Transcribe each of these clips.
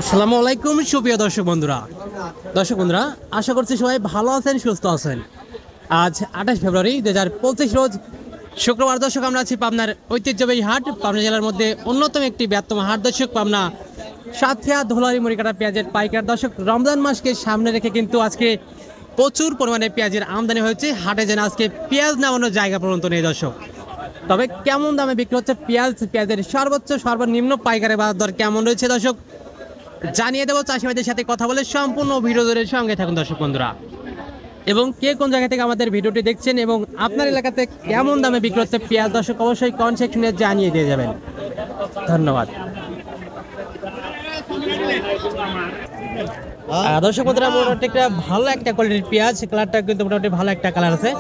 আসসালামু আলাইকুম সুপ্রিয় দর্শক বন্ধুরা আশা করছি সবাই ভালো আছেন সুস্থ আছেন। আজ 28 ফেব্রুয়ারি 2025 রোজ শুক্রবার। দর্শক আমরা আছি পাবনার ঐতিহ্যবাহী হাট, পাবনা জেলার মধ্যে অন্যতম একটি বৃহত্তম হাট। দর্শক পাবনা সাতক্ষীরা ধোলারি মুড়িকাটা পেঁয়াজের পাইকার। দর্শক রমজান মাসকে সামনে রেখে কিন্তু আজকে প্রচুর পরিমাণে পেঁয়াজের আমদানি হয়েছে। হাটে যেন আজকে পেঁয়াজ নামানোর জায়গা পর্যন্ত নেই দর্শক। তবে কেমন দামে বিক্রি হচ্ছে পেঁয়াজের সর্বোচ্চ সর্বনিম্ন পাইকারি বাজার দর কেমন রয়েছে দর্শক জানিয়ে দেবো। চাষিভাইদের সাথে কথা বলে সম্পূর্ণ ভিডিও ধরে সঙ্গে থাকুন দর্শক বন্ধুরা। এবং কে কোন জায়গা থেকে আমাদের ভিডিওটি দেখছেন এবং আপনার এলাকাতে কেমন দামে বিক্রি হচ্ছে পেঁয়াজ দর্শক অবশ্যই কমেন্ট সেকশনে জানিয়ে দিয়ে যাবেন। ধন্যবাদ। দর্শক বন্ধুরা মোটামুটি একটা ভালো একটা কোয়ালিটির পেঁয়াজ, কালারটা কিন্তু মোটামুটি ভালো একটা কালার আছে।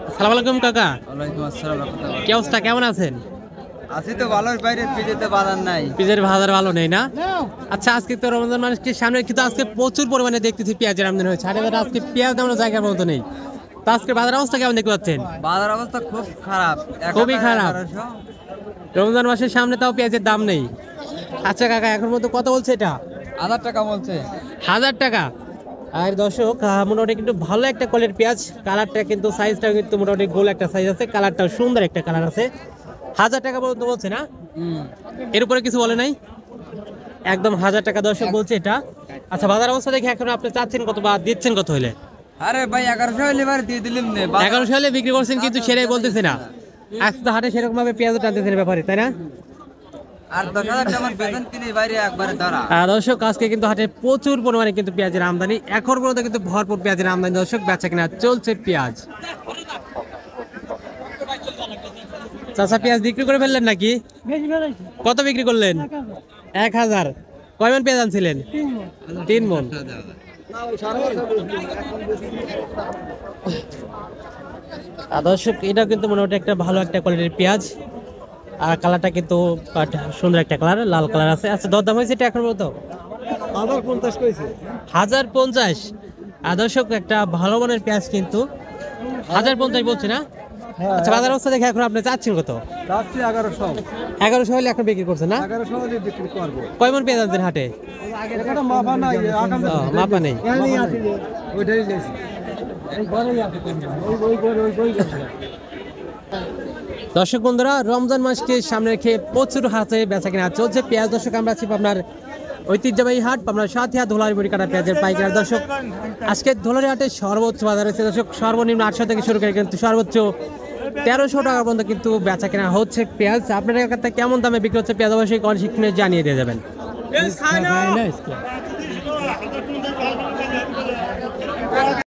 আসসালামু আলাইকুম কাকা। ওয়ালাইকুম আসসালাম। কি অবস্থা, কেমন আছেন? আছি তো ভালোর বাইরে, পিজেতে বাজার নাই। পেঁয়াজের বাজার ভালো নেই না? আচ্ছা, আজকে তো রমজান মাসকে সামনে কিন্তু আজকে প্রচুর পরিমাণে দেখতেছি পেঁয়াজের আমদানি হয়েছে। হাটে আজকে পেঁয়াজ দামের জায়গার মতো নেই। তো আজকে বাজার অবস্থা কেমন দেখতে পাচ্ছেন? বাজার অবস্থা খুব খারাপ, খুবই খারাপ। রমজান মাসের সামনে তাও পেঁয়াজের দাম নেই। আচ্ছা কাকা, এখন মতো কত বলছে এটা? 1000 টাকা বলছে। 1000 টাকা। আর দর্শক মোটামুটি কিন্তু ভালো একটা কোয়ালিটির পেঁয়াজ, কালারটা কিন্তু সাইজটা কিন্তু মোটামুটি গোল একটা সাইজ আছে, কালারটাও সুন্দর একটা কালার আছে। 1000 টাকা পর্যন্ত বলছে না? এর উপরে কিছু বলে নাই, একদম 1000 টাকা দর্শক বলছে এটা। আচ্ছা, বাজার অবস্থা দেখে এখন আপনি চাচ্ছেন কত বা দিচ্ছেন কত হলে? আরে ভাই 1100 হলে এবার দিয়ে দিলাম নে। 1100 হলে বিক্রি করছেন, কিন্তু সেটাই বলতেছে না। আজকে তো হাটে সেরকম ভাবে পেঁয়াজ টানতেছেন ব্যাপারে, তাই না? আর 10,000 টাকা বেতন কিনে বাইরে একবারে ধরা। দর্শক আজকে কিন্তু হাটে প্রচুর পরিমাণে কিন্তু পেঁয়াজের আমদানি, এখন পর্যন্ত কিন্তু ভরপুর পেঁয়াজের আমদানি দর্শক, বেচা কিনা চলছে পেঁয়াজ। চাচা পেঁয়াজ বিক্রি করে ফেললেন নাকি? কত বিক্রি করলেন? 1000। কয় মণ পেঁয়াজ আনছিলেন? 3 মণ। দর্শক এটা কিন্তু মোটামুটি একটা ভালো একটা কোয়ালিটির পেঁয়াজ, আর কালারটা কিন্তু সুন্দর একটা কালার, লাল কালার আছে। আচ্ছা, দরদাম হয়েছে এটা এখন মতো 1050 কইছে। 1050। দর্শক একটা ভালো মানের পেঁয়াজ কিন্তু 1050 বলছে না? আচ্ছা, বাজার অবস্থা দেখে এখন আপনি চাচ্ছেন কত? চাচ্ছি 1100। 1100 হলে এখন বিক্রি করছে না? 1100 হলে বিক্রি করব। কয় মণ পেঁয়াজ আনছেন হাটে? এটা মাপা নাই, আকাম মাপা নেই। ওইটাই লেছি। দর্শক বন্ধুরা, রমজান মাসকে সামনে রেখে প্রচুর হাতে বেচা কিনা চলছে পেঁয়াজ। দর্শক আমরা আছি আপনার ঐতিহ্যবাহী হাট, আপনার সাথিয়া ধোলারি মুড়ি কাটা পেঁয়াজের পাইকার। দর্শক আজকে ধোলারি হাটে সর্বোচ্চ বাজার হচ্ছে দর্শক, সর্বনিম্ন 800 থেকে শুরু করে কিন্তু সর্বোচ্চ 1300 টাকা পর্যন্ত কিন্তু বেচা কেনা হচ্ছে পেঁয়াজ। আপনার এলাকাতে কেমন দামে বিক্রি হচ্ছে পেঁয়াজ অবশ্যই কমেন্ট সেকশনে জানিয়ে দিয়ে যাবেন।